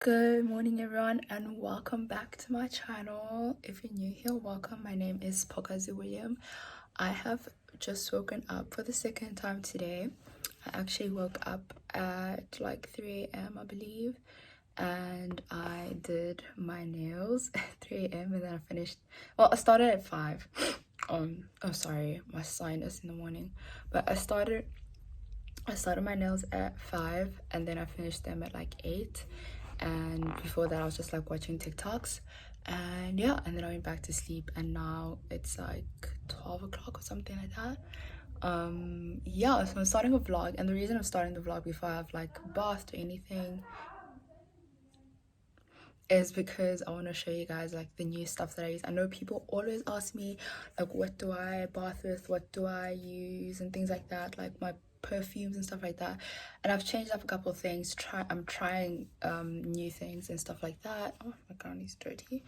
Good morning, everyone, and welcome back to my channel. If you're new here, welcome. My name is Pokazi William. I have just woken up for the second time today. I actually woke up at like 3 a.m. I believe, and I did my nails at 3 a.m. and then I finished. Well, I started at 5. Oh sorry, my sinus in the morning. But I started my nails at 5 and then I finished them at like 8. And before that I was just like watching TikToks, and yeah, and then I went back to sleep, and now it's like 12 o'clock or something like that. Yeah, so I'm starting a vlog, and the reason I'm starting the vlog before I've like bathed or anything is because I want to show you guys like the new stuff that I use. I know people always ask me like, what do I bath with, what do I use, and things like that, like my perfumes and stuff like that. And I've changed up a couple of things. I'm trying new things and stuff like that. Oh, my gown is dirty.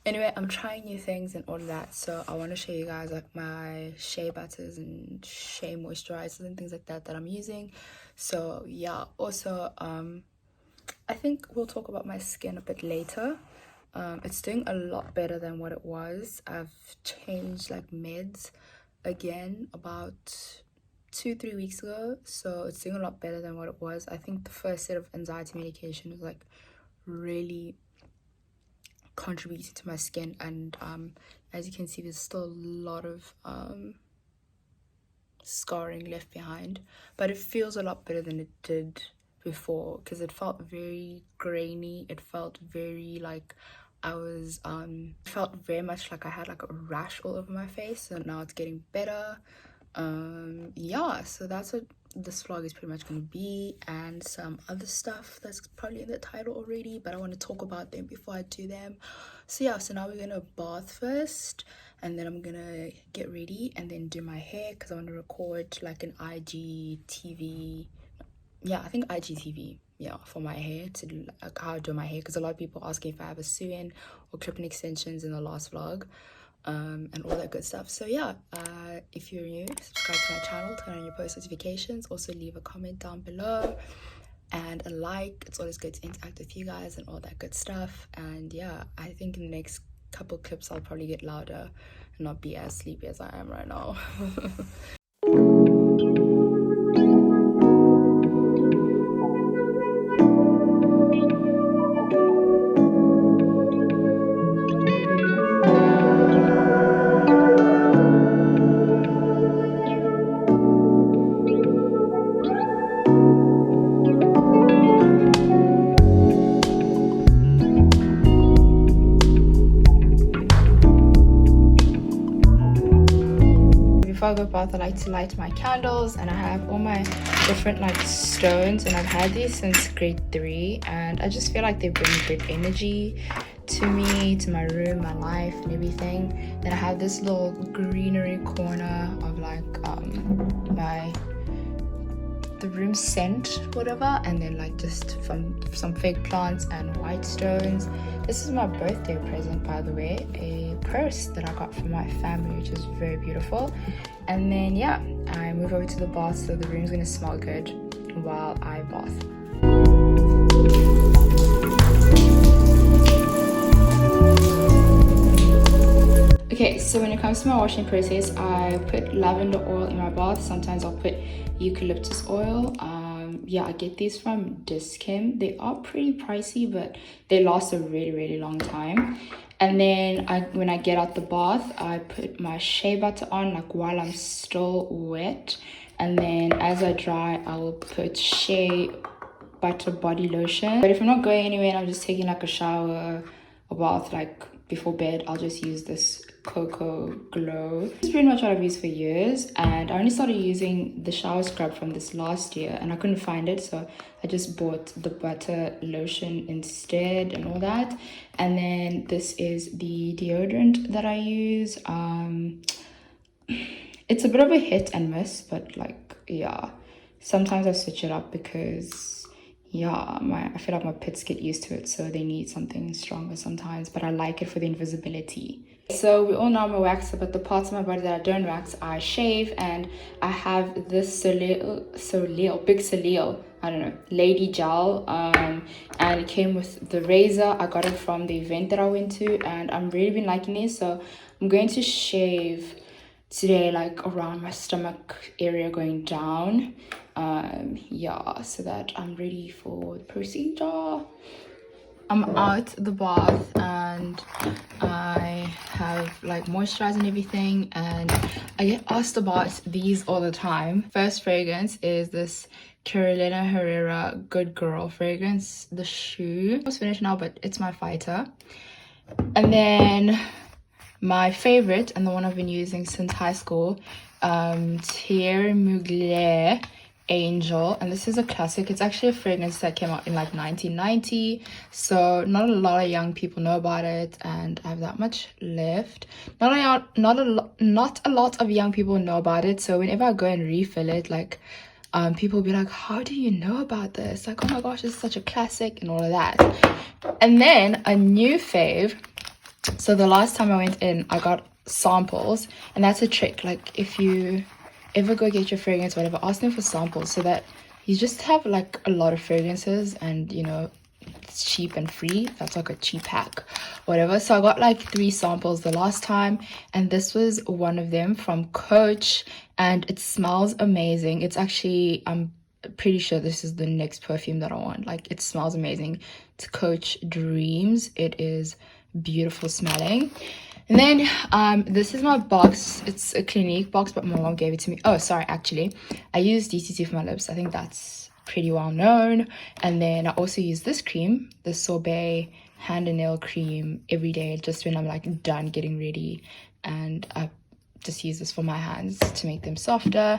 Anyway, I'm trying new things and all of that, so I want to show you guys like my shea butters and shea moisturizers and things like that I'm using. So yeah, also I think we'll talk about my skin a bit later. It's doing a lot better than what it was. I've changed like meds again about 2-3 weeks ago, so it's doing a lot better than what it was. I think the first set of anxiety medication was like really contributing to my skin, and as you can see, there's still a lot of scarring left behind, but it feels a lot better than it did before, because it felt very grainy. It felt very like I was felt very much like I had like a rash all over my face. So now it's getting better. Yeah, so that's what this vlog is pretty much going to be, and some other stuff that's probably in the title already, but I want to talk about them before I do them. So yeah, so now we're gonna bath first, and then I'm gonna get ready and then do my hair, because I want to record like an IGTV. Yeah, I think IGTV, yeah, for my hair, to do like how I do my hair, because a lot of people ask if I have a sew-in or clip-in extensions in the last vlog, and all that good stuff. So yeah, if you're new, subscribe to my channel, turn on your post notifications, also leave a comment down below and a like. It's always good to interact with you guys and all that good stuff. And yeah, I think in the next couple clips I'll probably get louder and not be as sleepy as I am right now. Before I go bath, I like to light my candles, and I have all my different like stones, and I've had these since grade 3, and I just feel like they bring good energy to me, to my room, my life, and everything. Then I have this little greenery corner of like the room scent, whatever, and then like just from some fake plants and white stones. This is my birthday present, by the way, a purse that I got from my family, which is very beautiful. And then yeah, I move over to the bath, so the room's gonna smell good while I bath. Okay, so when it comes to my washing process, I put lavender oil in my bath. Sometimes I'll put eucalyptus oil. Yeah, I get these from Dischem. They are pretty pricey, but they last a really long time. And then when I get out the bath, I put my shea butter on like while I'm still wet, and then as I dry, I will put shea butter body lotion. But if I'm not going anywhere and I'm just taking like a shower or bath like before bed, I'll just use this Cocoa Glow. It's pretty much what I've used for years, and I only started using the shower scrub from this last year, and I couldn't find it, so I just bought the butter lotion instead and all that. And then this is the deodorant that I use. It's a bit of a hit and miss, but like yeah, sometimes I switch it up because yeah, I feel like my pits get used to it, so they need something stronger sometimes, but I like it for the invisibility. So we all know I'm a waxer, but the parts of my body that I don't wax, I shave, and I have this Big Soleil. I don't know, lady gel, and it came with the razor. I got it from the event that I went to, and I'm really been liking these. So I'm going to shave today, like around my stomach area going down, yeah, so that I'm ready for the procedure. I'm out the bath and I have like moisturized and everything, and I get asked about these all the time. First fragrance is this Carolina Herrera Good Girl fragrance, the shoe. It's finished now, but it's my fighter. And then my favorite, and the one I've been using since high school, Thierry Mugler Angel, and this is a classic. It's actually a fragrance that came out in like 1990, so not a lot of young people know about it, and I have that much left. Not a lot of young people know about it, so whenever I go and refill it, like people will be like, how do you know about this? Like, oh my gosh, it's such a classic and all of that. And then a new fave. So the last time I went in, I got samples, and that's a trick. Like, if you ever go get your fragrance, whatever, ask them for samples so that you just have like a lot of fragrances, and you know, it's cheap and free. That's like a cheap hack, whatever. So I got like 3 samples the last time, and this was one of them from Coach, and it smells amazing. It's actually, I'm pretty sure this is the next perfume that I want. Like, it smells amazing. It's Coach Dreams. It is beautiful smelling. And then this is my box. It's a Clinique box, but my mom gave it to me. Oh, sorry, actually I use DCT for my lips. I think that's pretty well known. And then I also use this cream, the Sorbet hand and nail cream, every day, just when I'm like done getting ready, and I just use this for my hands to make them softer.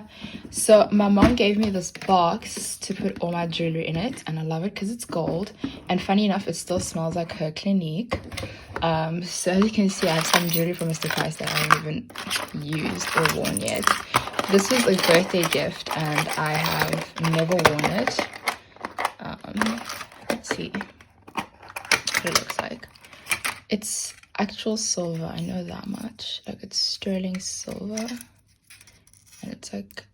So my mom gave me this box to put all my jewelry in it, and I love it because it's gold, and funny enough, it still smells like her Clinique. So as you can see, I have some jewelry from Mr. Price that I haven't used or worn yet. This was a birthday gift, and I have never worn it. Let's see what it looks like. It's actual silver, I know that much. Like, it's sterling silver, and it's like,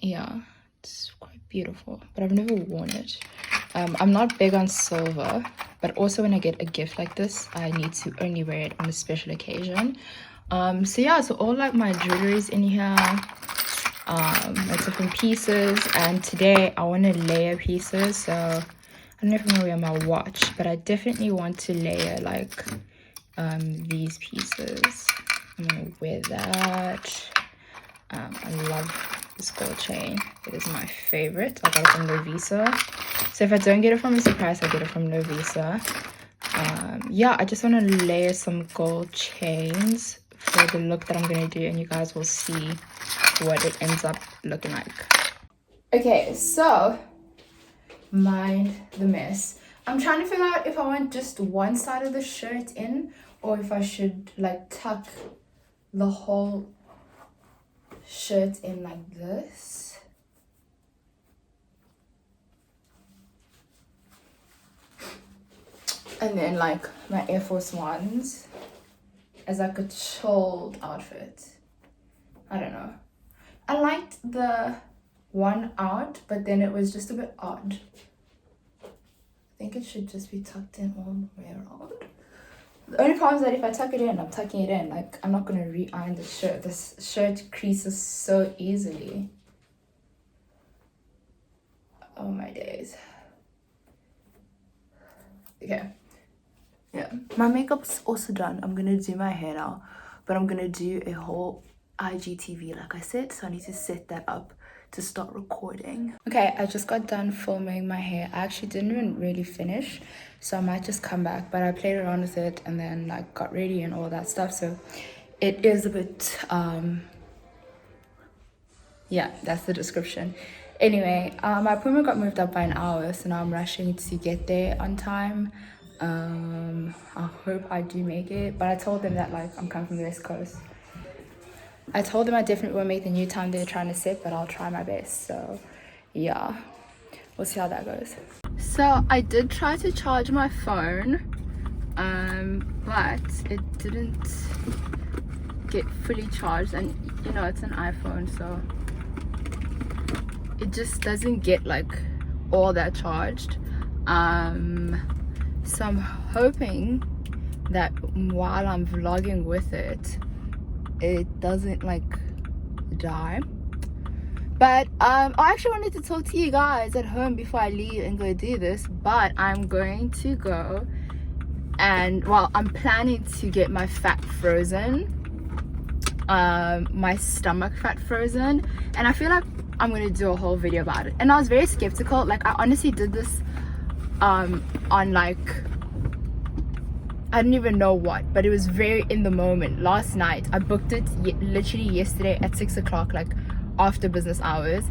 yeah, it's quite beautiful, but I've never worn it. I'm not big on silver, but also when I get a gift like this, I need to only wear it on a special occasion. So yeah, so all like my jewelry is in here, like different pieces, and today I want to layer pieces. So I don't know if I'm gonna wear my watch, but I definitely want to layer like these pieces. I'm gonna wear that. I love this gold chain. It is my favorite. I got it from Lovisa. So if I don't get it from Mr. Price, I get it from Lovisa. Yeah, I just want to layer some gold chains for the look that I'm gonna do, and you guys will see what it ends up looking like. Okay, so mind the mess. I'm trying to figure out if I want just one side of the shirt in, or if I should like tuck the whole shirt in like this. And then like my Air Force Ones as like a chilled outfit. I don't know. I liked the one out, but then it was just a bit odd. I think it should just be tucked in all the way around. The only problem is that if I tuck it in, I'm tucking it in. Like, I'm not going to re-iron the shirt. This shirt creases so easily. Oh my days. Okay. Yeah. My makeup's also done. I'm going to do my hair now. But I'm going to do a whole IGTV, like I said. So I need to set that up to start recording. Okay, I just got done filming my hair. I actually didn't even really finish, so I might just come back, but I played around with it and then like got ready and all that stuff, so it is a bit yeah, that's the description. Anyway, my appointment got moved up by an hour, so now I'm rushing to get there on time. I hope I do make it, but I told them that like I'm coming from the West Coast. I told them I definitely won't make the new time they're trying to set, but I'll try my best. So yeah, we'll see how that goes. So I did try to charge my phone, but it didn't get fully charged, and you know, it's an iPhone, so it just doesn't get like all that charged. So I'm hoping that while I'm vlogging with it, it doesn't like die. But I actually wanted to talk to you guys at home before I leave and go do this, but I'm going to go and, well, I'm planning to get my fat frozen, my stomach fat frozen, and I feel like I'm gonna do a whole video about it. And I was very skeptical, like I honestly did this on like, I don't even know what, but it was very in the moment. Last night I booked it literally yesterday at 6 o'clock, like after business hours.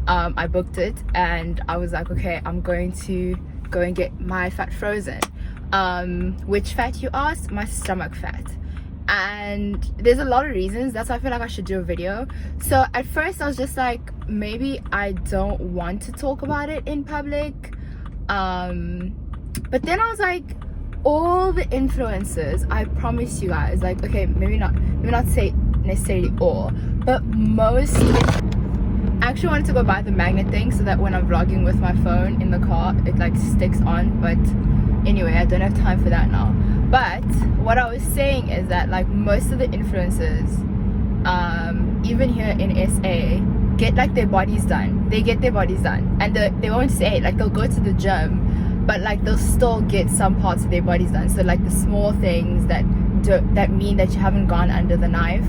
I booked it and I was like, okay, I'm going to go and get my fat frozen. Which fat, you asked? My stomach fat. And there's a lot of reasons. That's why I feel like I should do a video. So at first I was just like, maybe I don't want to talk about it in public, but then I was like, all the influencers, I promise you guys, like, okay, maybe not say necessarily all, but most. I actually wanted to go buy the magnet thing so that when I'm vlogging with my phone in the car, it like sticks on, but anyway, I don't have time for that now. But what I was saying is that like most of the influencers, even here in SA, get like their bodies done. They get their bodies done, and they won't say it, like they'll go to the gym, but like they'll still get some parts of their bodies done. So like the small things that mean that you haven't gone under the knife,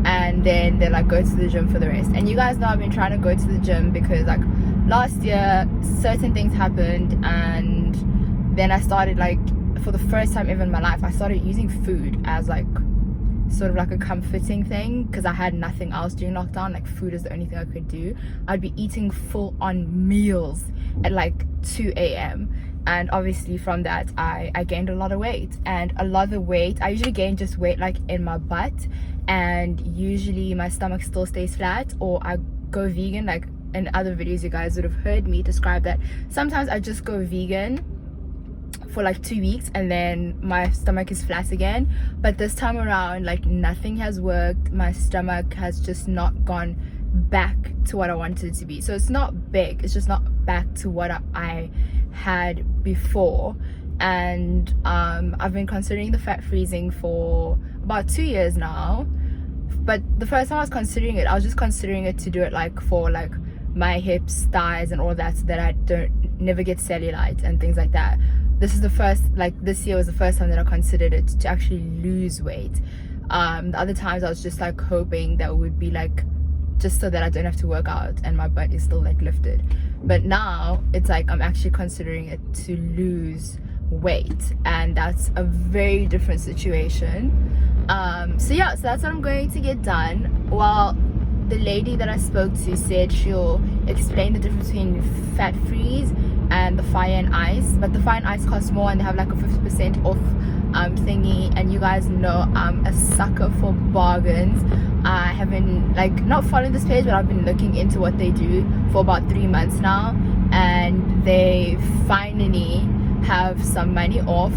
and then they like go to the gym for the rest. And you guys know I've been trying to go to the gym because like last year certain things happened, and then I started, like, for the first time ever in my life, I started using food as like sort of like a comforting thing, because I had nothing else during lockdown. Like food is the only thing I could do. I'd be eating full on meals at like 2 a.m. and obviously from that I gained a lot of weight. And a lot of the weight, I usually gain just weight like in my butt, and usually my stomach still stays flat, or I go vegan. Like in other videos you guys would have heard me describe that sometimes I just go vegan for like 2 weeks and then my stomach is flat again. But this time around, like, nothing has worked. My stomach has just not gone back to what I wanted it to be. So it's not big, it's just not back to what I had before. And I've been considering the fat freezing for about 2 years now. But the first time I was considering it, I was just considering it to do it like for like my hips, thighs and all that, so that I never get cellulite and things like that. This is the first, like this year was the first time that I considered it to actually lose weight. The other times I was just like hoping that it would be like just so that I don't have to work out and my butt is still like lifted. But now it's like I'm actually considering it to lose weight, and that's a very different situation. So yeah, so that's what I'm going to get done. Well, the lady that I spoke to said she'll explain the difference between fat freeze and the fire and ice, but the fire and ice costs more and they have like a 50% off thingy. And you guys know I'm a sucker for bargains. I haven't like not following this page, but I've been looking into what they do for about 3 months now, and they finally have some money off.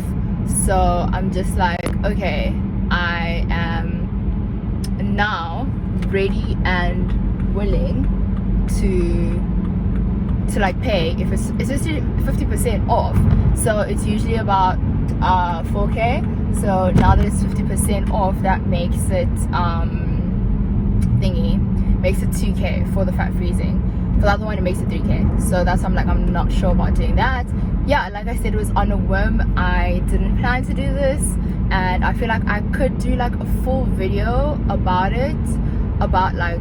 So I'm just like, okay, I am now ready and willing to like pay if it's just 50% off. So it's usually about 4k. So now that it's 50% off, that makes it makes it 2k for the fat freezing. For the other one it makes it 3k. So that's why I'm like, I'm not sure about doing that. Yeah, like I said, it was on a whim. I didn't plan to do this, and I feel like I could do like a full video about it, about like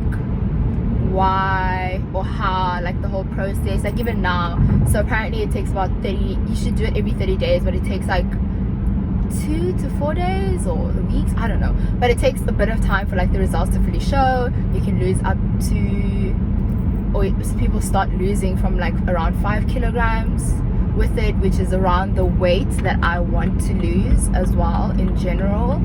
why or how, like the whole process, like even now. So apparently it takes about 30, you should do it every 30 days, but it takes like 2 to 4 days or weeks, I don't know, but it takes a bit of time for like the results to fully show. You can lose up to, or people start losing from like around 5 kilograms with it, which is around the weight that I want to lose as well in general.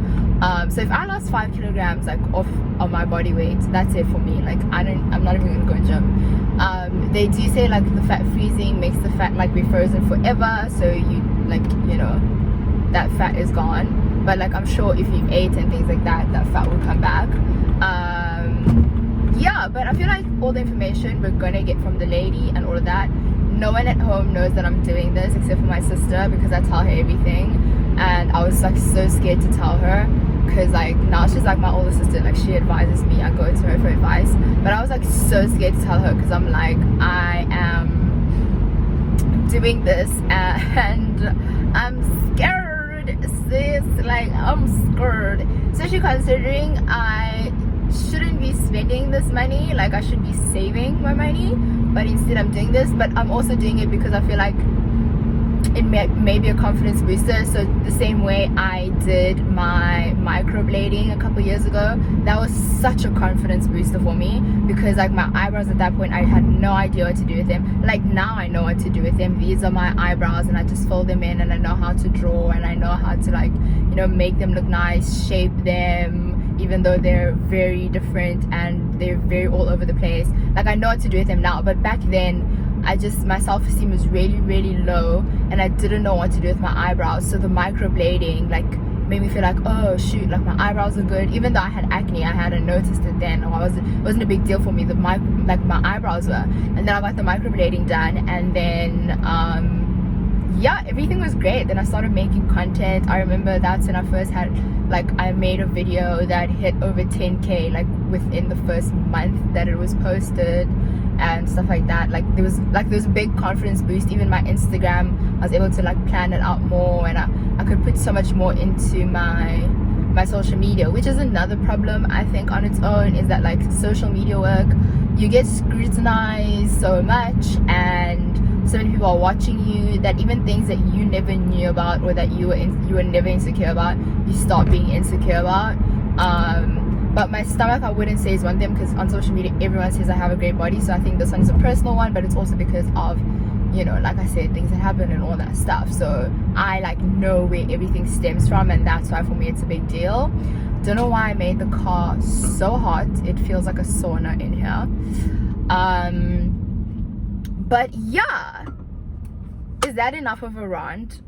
So if I lost 5 kilograms like off of my body weight, that's it for me. Like I'm not even gonna go gym. They do say like the fat freezing makes the fat like be frozen forever, so you like, you know, that fat is gone. But like I'm sure if you ate and things like that, that fat will come back. Yeah, but I feel like all the information we're gonna get from the lady and all of that. no one at home knows that I'm doing this except for my sister, because I tell her everything. And I was like so scared to tell her, because like now she's like my older sister, like she advises me, I go to her for advice. But I was like so scared to tell her, because I'm like, I am doing this and I'm scared, sis. Like, I'm scared, especially considering I shouldn't be spending this money. Like, I should be saving my money, but instead I'm doing this. But I'm also doing it because I feel like it may be a confidence booster. So the same way I did my microblading a couple years ago, that was such a confidence booster for me, because like my eyebrows at that point, I had no idea what to do with them. Like now I know what to do with them. These are my eyebrows, and I just fill them in, and I know how to draw, and I know how to, like, you know, make them look nice, shape them, even though they're very different and they're very all over the place. Like, I know what to do with them now. But back then, my self-esteem was really, really low, and I didn't know what to do with my eyebrows. So the microblading like made me feel like, oh shoot, like my eyebrows are good. Even though I had acne, I hadn't noticed it then, or it wasn't a big deal for me. My eyebrows were. And then I got the microblading done, and then yeah, everything was great. Then I started making content. I remember that's when I first had, like, I made a video that hit over 10k like within the first month that it was posted and stuff like that. Like there was a big confidence boost. Even my Instagram, I was able to like plan it out more, and I could put so much more into my social media, which is another problem I think on its own, is that like social media work, you get scrutinized so much, and so many people are watching you, that even things that you never knew about, or that you were never insecure about, you start being insecure about. But my stomach, I wouldn't say is one thing, because on social media everyone says I have a great body. So I think this one is a personal one, but it's also because of, you know, like I said, things that happen and all that stuff. So I like know where everything stems from, and that's why for me it's a big deal. Don't know why I made the car so hot. It feels like a sauna in here. But yeah, is that enough of a rant?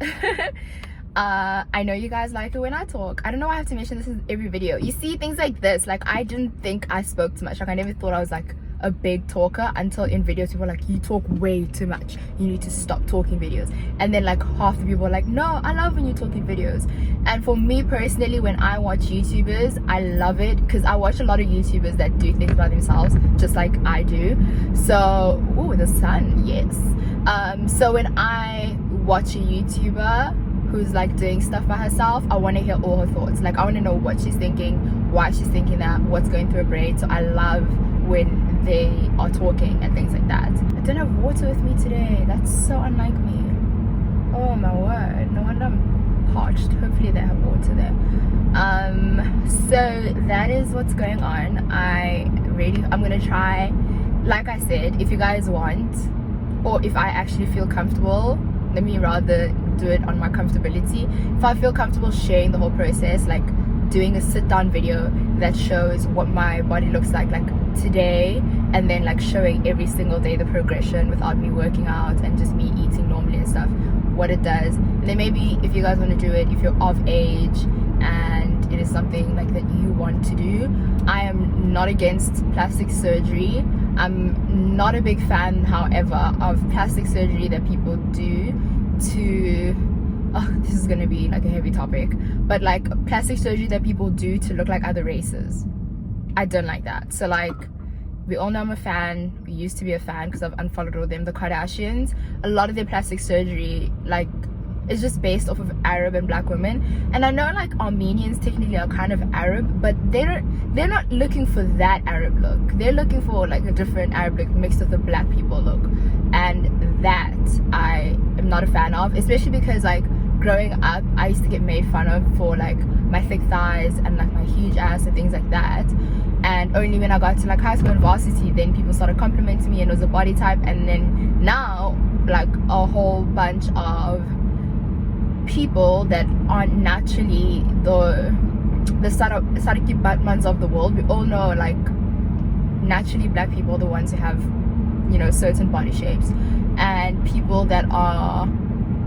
I know you guys like it when I talk. I don't know why I have to mention this in every video. You see, things like this, like I didn't think I spoke too much. Like I never thought I was like a big talker, until in videos people were like, you talk way too much, you need to stop talking videos. And then like half the people are like, no, I love when you talk in videos. And for me personally, when I watch YouTubers, I love it, because I watch a lot of YouTubers that do things by themselves just like I do. So, oh, the sun, yes. So when I watch a YouTuber who's like doing stuff by herself, I want to hear all her thoughts. Like I want to know what she's thinking, why she's thinking that, what's going through her brain. So I love when they are talking and things like that. I don't have water with me today. That's so unlike me. Oh my word, no wonder I'm parched. Hopefully they have water there. So that is what's going on. I'm gonna try, like I said, if you guys want, or if I actually feel comfortable, let me rather do it on my comfortability. If I feel comfortable sharing the whole process, like doing a sit down video that shows what my body looks like today, and then like showing every single day the progression without me working out and just me eating normally and stuff, what it does. And then maybe if you guys want to do it, if you're of age and it is something like that you want to do, I am not against plastic surgery. I'm not a big fan, however, of plastic surgery that people do to, oh, this is gonna be like a heavy topic, but like plastic surgery that people do to look like other races. I don't like that. So like, we all know I'm a fan. We used to be a fan because I've unfollowed all them. The Kardashians, a lot of their plastic surgery like is just based off of Arab and black women. And I know like Armenians technically are kind of Arab, but they're not looking for that Arab look. They're looking for like a different Arab look mixed with the black people look, and that I am not a fan of, especially because like growing up I used to get made fun of for like my thick thighs and like my huge ass and things like that. And only when I got to like high school and varsity, then people started complimenting me and it was a body type. And then now like a whole bunch of people that aren't naturally the Sadiki Batmans of the world. We all know like naturally black people are the ones who have, you know, certain body shapes, and people that are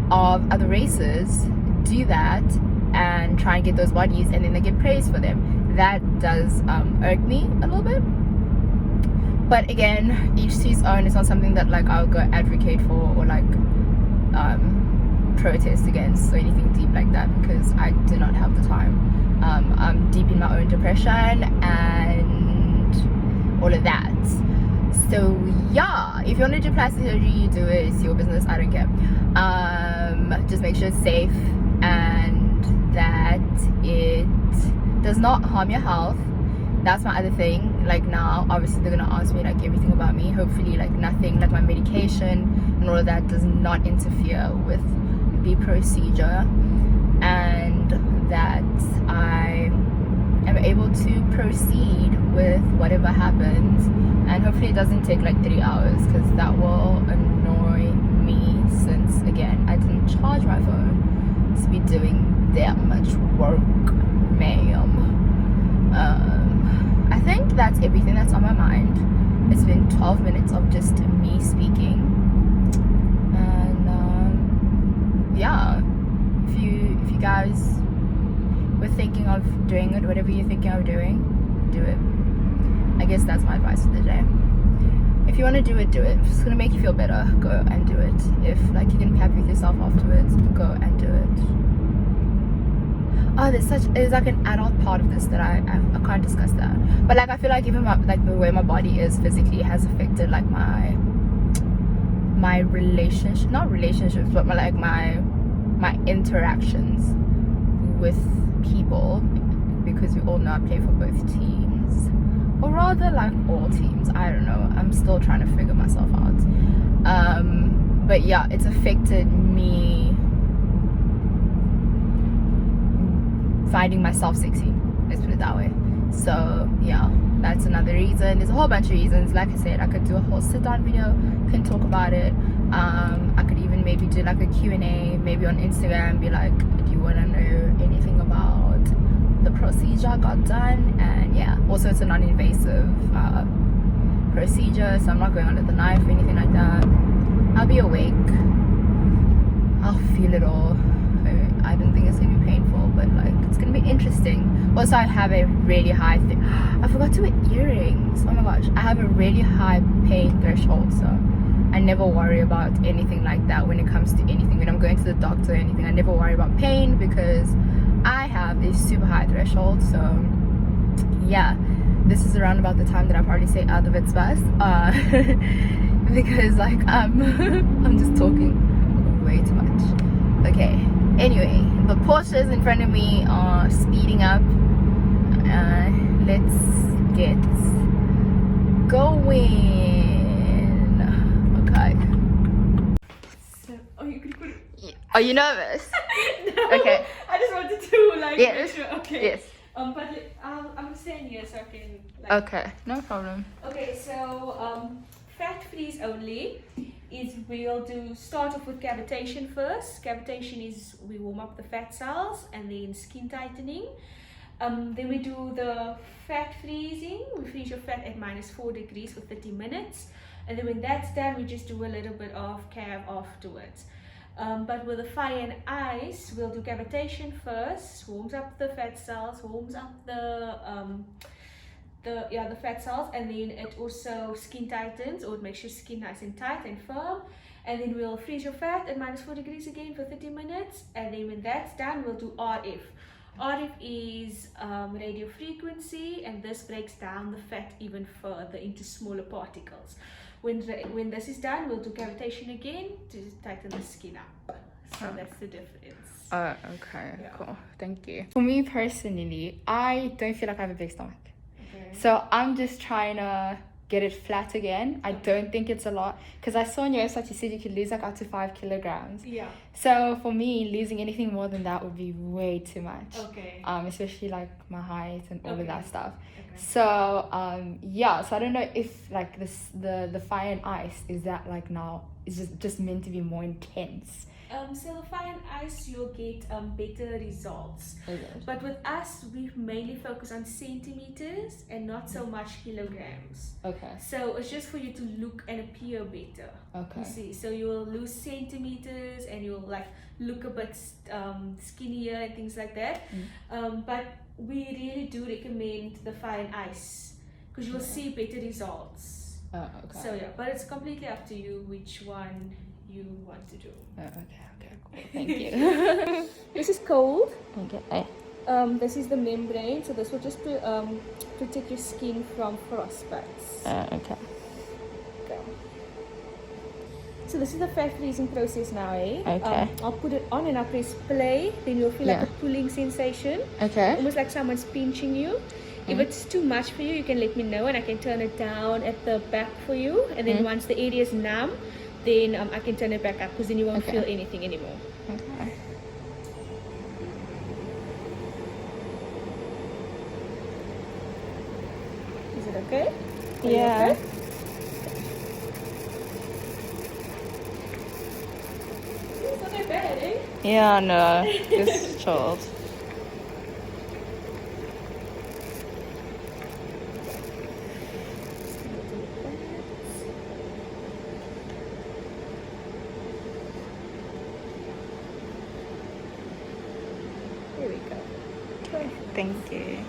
of other races do that and try and get those bodies, and then they get praised for them. That does irk me a little bit. But again, each to his own. It's not something that like I'll go advocate for or like protest against or anything deep like that, because I do not have the time. I'm deep in my own depression and all of that. So yeah, if you want to do plastic surgery, you do it. It's your business. I don't care. Just make sure it's safe and that it does not harm your health. That's my other thing. Like now, obviously they're gonna ask me like everything about me. Hopefully like nothing, like my medication and all of that does not interfere with the procedure, and that I am able to proceed with whatever happens, and hopefully it doesn't take like 3 hours, because that will annoy me, since again I didn't charge my phone to be doing that much work, ma'am. I think that's everything that's on my mind. It's been 12 minutes of just me speaking, and yeah, if you guys were thinking of doing it, whatever you're thinking of doing, do it. I guess that's my advice for the day. If you want to do it, do it. If it's gonna make you feel better, go and do it. If like you can be happy with yourself afterwards, go and do it. Oh, there's like an adult part of this that I can't discuss that, but like I feel like even like the way my body is physically has affected like my relationship, not relationships, but my interactions with people, because we all know I play for both teams, or rather like all teams. I don't know, I'm still trying to figure myself out. But yeah, it's affected me finding myself sexy, let's put it that way. So yeah, that's another reason. There's a whole bunch of reasons. Like I said, I could do a whole sit down video, can talk about it. I could even maybe do like a Q&A maybe on Instagram, be like, do you want to know anything about the procedure I got done? And yeah, also it's a non-invasive procedure, so I'm not going under the knife or anything like that. I'll be awake, I'll feel it all. I don't think it's gonna be painful, but like it's gonna be interesting. Also, I have a really high I forgot to wear earrings. Oh my gosh, I have a really high pain threshold, so I never worry about anything like that when it comes to anything. When I'm going to the doctor or anything, I never worry about pain because I have a super high threshold. So yeah, this is around about the time that I probably say Adovit's best, because like I'm just talking way too much. Okay, anyway, the Porsches in front of me are speeding up. Let's get going. Okay. So, oh, you could put it. Are you nervous? No, Okay. I just wanted to like Yes. make sure. Okay. Yes. But I'm staying here so I can. Like, Okay, no problem. Okay, so fat freeze only is we'll start off with cavitation first. Cavitation is we warm up the fat cells and then skin tightening. Then we do the fat freezing. We freeze your fat at -4 degrees for 30 minutes. And then when that's done, we just do a little bit of cav afterwards. But with the fire and ice, we'll do cavitation first, warms up the fat cells, warms up the fat cells, and then it also skin tightens, or it makes your skin nice and tight and firm. And then we'll freeze your fat at -4 degrees again for 30 minutes. And then when that's done, we'll do RF. RF is radio frequency, and this breaks down the fat even further into smaller particles. When this is done, we'll do cavitation again to tighten the skin up. So that's the difference. Okay, Yeah. cool. Thank you. For me personally, I don't feel like I have a big stomach. Okay. So I'm just trying to get it flat again. I don't think it's a lot, because I saw on your website you said you could lose like up to 5 kilograms. Yeah. So for me, losing anything more than that would be way too much. Okay. Especially like my height and all of Okay. that stuff. Okay. So yeah, so I don't know if like the fire and ice, is that like now is just meant to be more intense. So the fire and ice, you'll get better results. Okay. But with us, we mainly focus on centimeters and not so much kilograms. Okay. So it's just for you to look and appear better. Okay. You see, so you will lose centimeters and you'll like look a bit skinnier and things like that. But we really do recommend the fire and ice because you'll see better results. Oh, okay. So yeah, but it's completely up to you which one you want to do. Oh, okay, cool. Thank you. This is cold. Okay. This is the membrane, so this will just protect your skin from frostbites. Okay. Okay. So this is the fat freezing process now, eh? Okay. I'll put it on and I'll press play. Then you'll feel like a pulling sensation. Okay. Almost like someone's pinching you. If it's too much for you, you can let me know and I can turn it down at the back for you. And then once the area is numb, then I can turn it back up because then you won't feel anything anymore. Okay. Is it okay? Yeah. Okay? It's not that bad, eh? Yeah, no, just chilled. There we go. Thank you.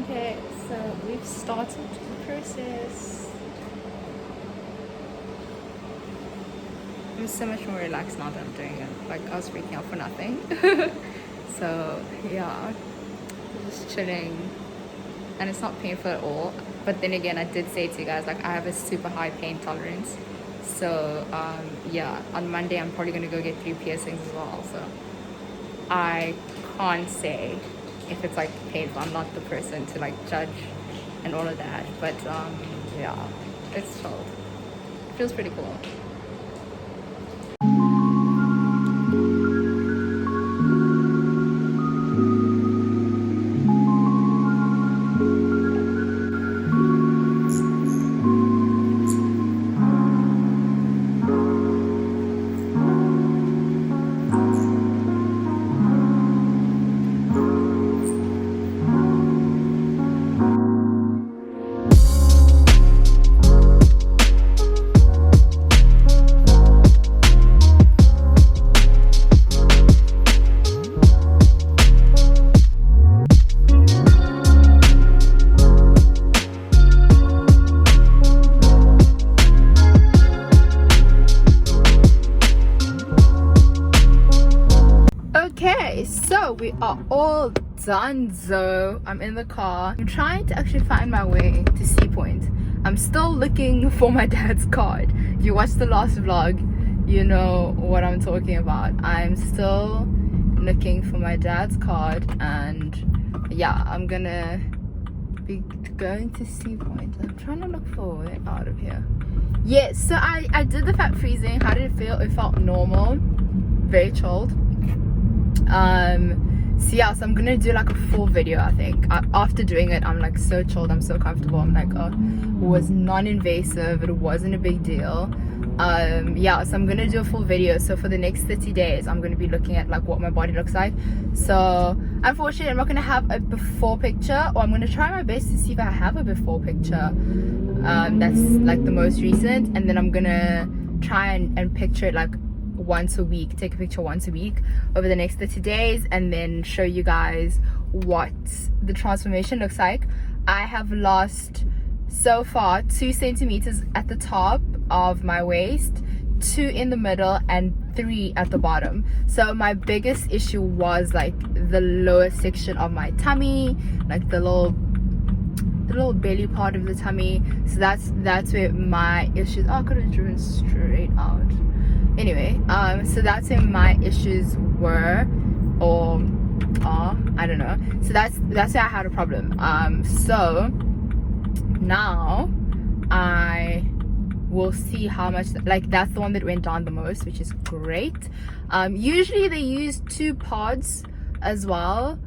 Okay, so we've started the process. I'm so much more relaxed now that I'm doing it. Like, I was freaking out for nothing. So, yeah, just chilling. And it's not painful at all. But then again, I did say to you guys, like, I have a super high pain tolerance. So, yeah, on Monday, I'm probably going to go get 3 piercings as well. So, I can't say if it's, like, painful. I'm not the person to, like, judge and all of that. But, yeah, it's chilled. It feels pretty cool. Okay, so we are all done. So I'm in the car. I'm trying to actually find my way to Sea Point. I'm still looking for my dad's card. If you watched the last vlog, you know what I'm talking about. I'm still looking for my dad's card, and yeah, I'm gonna be going to Sea Point. I'm trying to look for a way out of here. Yes, so I did the fat freezing. How did it feel? It felt normal, very chilled. So yeah, so I'm gonna do like a full video. I think after doing it, I'm like so chilled, I'm so comfortable. I'm like, oh, it was non-invasive, it wasn't a big deal. Yeah, so I'm gonna do a full video. So for the next 30 days, I'm gonna be looking at like what my body looks like. So unfortunately, I'm not gonna have a before picture, or I'm gonna try my best to see if I have a before picture that's like the most recent, and then I'm gonna try and picture it like once a week, take a picture once a week over the next 30 days, and then show you guys what the transformation looks like. I have lost so far 2 centimeters at the top of my waist, 2 in the middle, and 3 at the bottom. So my biggest issue was like the lower section of my tummy, like the little belly part of the tummy. So that's where my issues. Oh, I could have driven straight out. Anyway, so that's where my issues were, or I don't know. So that's where I had a problem. So now I will see how much, like, that's the one that went down the most, which is great. Usually they use 2 pods as well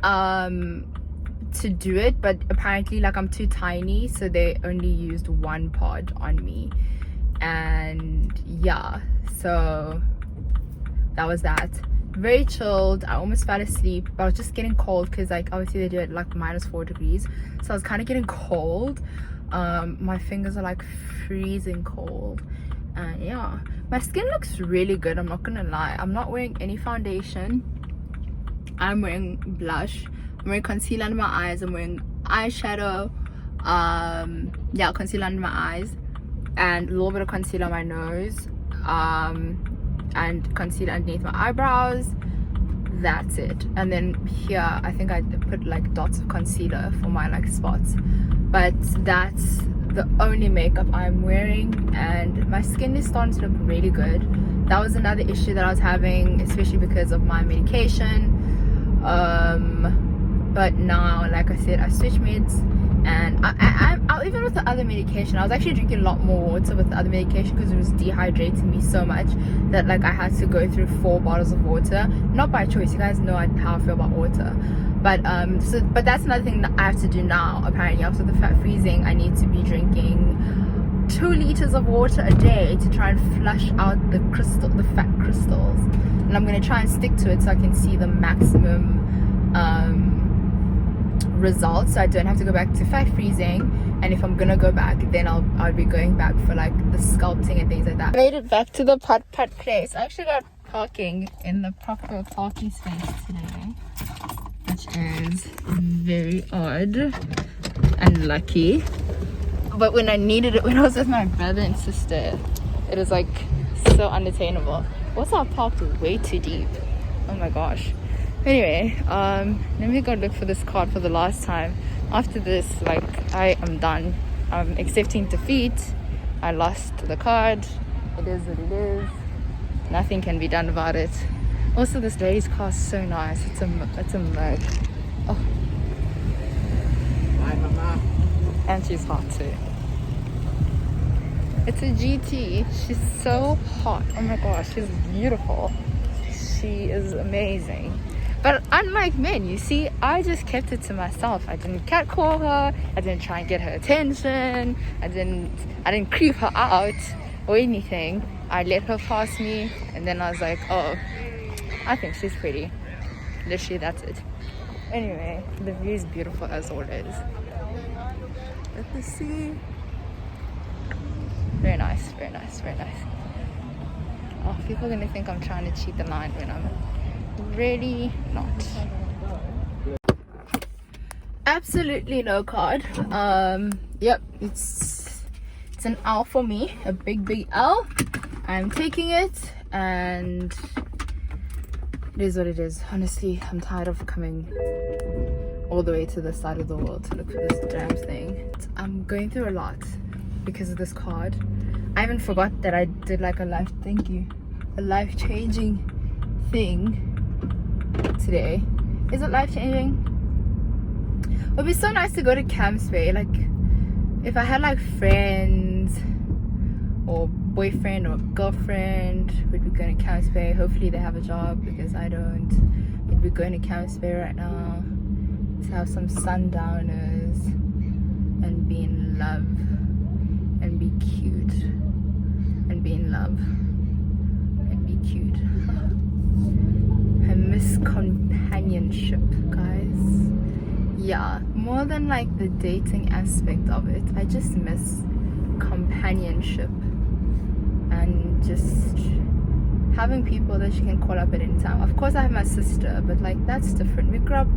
to do it, but apparently like I'm too tiny, so they only used 1 pod on me. And yeah, so that was that. Very chilled. I almost fell asleep, but I was just getting cold because like obviously they do it like -4 degrees, so I was kind of getting cold. My fingers are like freezing cold, and yeah, my skin looks really good, I'm not gonna lie. I'm not wearing any foundation. I'm wearing blush, I'm wearing concealer under my eyes. I'm wearing eyeshadow. Yeah, concealer under my eyes, and a little bit of concealer on my nose, and concealer underneath my eyebrows. That's it. And then here I think I put like dots of concealer for my like spots, but that's the only makeup I'm wearing, and my skin is starting to look really good. That was another issue that I was having, especially because of my medication. But now, like I said, I switched meds, and I even with the other medication, I was actually drinking a lot more water with the other medication because it was dehydrating me so much that like I had to go through 4 bottles of water, not by choice. You guys know how I feel about water, but but that's another thing that I have to do now. Apparently, after the fat freezing, I need to be drinking 2 liters of water a day to try and flush out the fat crystals, and I'm gonna try and stick to it so I can see the maximum results, so I don't have to go back to fat freezing. And if I'm gonna go back, then I'll be going back for like the sculpting and things like that. I made it back to the putt place. I actually got parking in the proper parking space today, which is very odd and lucky. But when I needed it, when I was with my brother and sister, it was like so unattainable. Also, I parked way too deep. Oh my gosh. Anyway, let me go look for this card for the last time. After this, like, I am done. I'm accepting defeat. I lost the card. It is what it is. Nothing can be done about it. Also, this lady's car is so nice. It's a Merc. Oh. Hi, Mama. And she's hot too. It's a GT. She's so hot. Oh my gosh, she's beautiful. She is amazing. But unlike men, you see, I just kept it to myself. I didn't catcall her. I didn't try and get her attention. I didn't creep her out or anything. I let her pass me, and then I was like, oh, I think she's pretty. Literally, that's it. Anyway, the view is beautiful as always. Let me see. Very nice, very nice, very nice. Oh, people are gonna think I'm trying to cheat the line when I'm really not. Absolutely no card. Yep, it's an L for me, a big L. I'm taking it, and it is what it is. Honestly, I'm tired of coming all the way to the side of the world to look for this damn thing. I'm going through a lot because of this card. I even forgot that I did like a life-changing thing today. Is it life-changing? It would be so nice to go to Camps Bay. Like, if I had like friends or boyfriend or girlfriend, we'd be going to Camps Bay. Hopefully they have a job because I don't. We'd be going to Camps Bay right now to have some sundowners and be in love and be cute and be in love and be cute. I miss companionship, guys. Yeah, more than like the dating aspect of it, I just miss companionship and just having people that you can call up at any time. Of course I have my sister, but like that's different. We grew up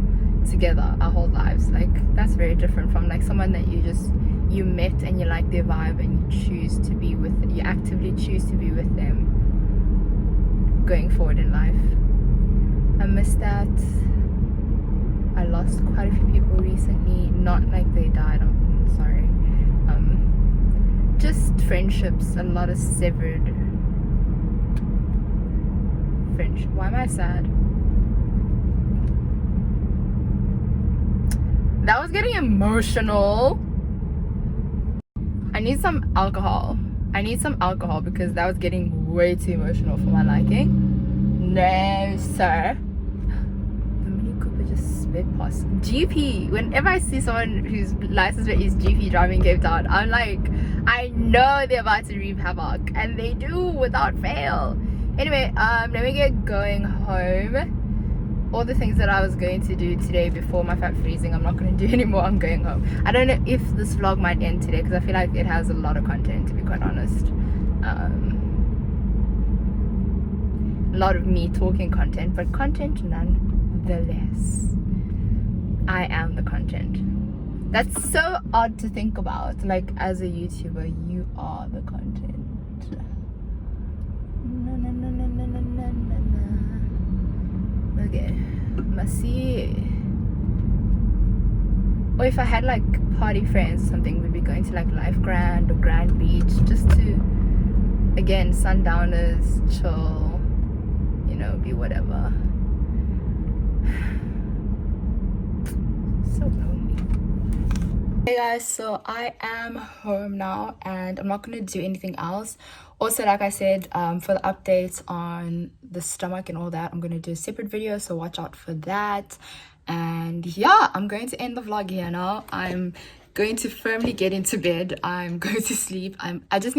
together our whole lives. Like that's very different from like someone that you met and you like their vibe and you choose to be with it. You actively choose to be with them going forward in life. I miss that. I lost quite a few people recently. Not like they died, I'm sorry. Just friendships, a lot of severed friendship. Why am I sad? That was getting emotional. I need some alcohol. Because that was getting way too emotional for my liking. No, sir. The Mini Cooper just sped past. GP. Whenever I see someone whose license plate is GP driving Cape Town, I'm like, I know they're about to reap havoc, and they do without fail. Anyway, let me get going home. All the things that I was going to do today before my fat freezing, I'm not going to do anymore. I'm going home. I don't know if this vlog might end today because I feel like it has a lot of content, to be quite honest. A lot of me talking content, but content nonetheless. I am the content. That's so odd to think about. Like, as a YouTuber, you are the content. Okay, Masi. Or if I had like party friends or something, we'd be going to like Life Grand or Grand Beach just to, again, sundowners, chill, you know, be whatever. So lonely. Hey guys, so I am home now and I'm not gonna do anything else. Also, like I said, for the updates on the stomach and all that, I'm gonna do a separate video, so watch out for that. And yeah, I'm going to end the vlog here now. I'm going to firmly get into bed. I'm going to sleep. I just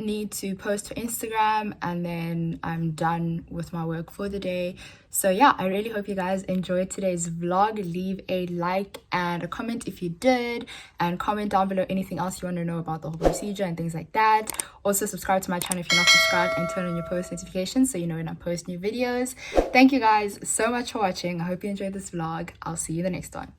need to post for Instagram and then I'm done with my work for the day. So yeah, I really hope you guys enjoyed today's vlog. Leave a like and a comment if you did, and comment down below anything else you want to know about the whole procedure and things like that. Also subscribe to my channel if you're not subscribed, and turn on your post notifications so you know when I post new videos. Thank you guys so much for watching. I hope you enjoyed this vlog. I'll see you in the next one.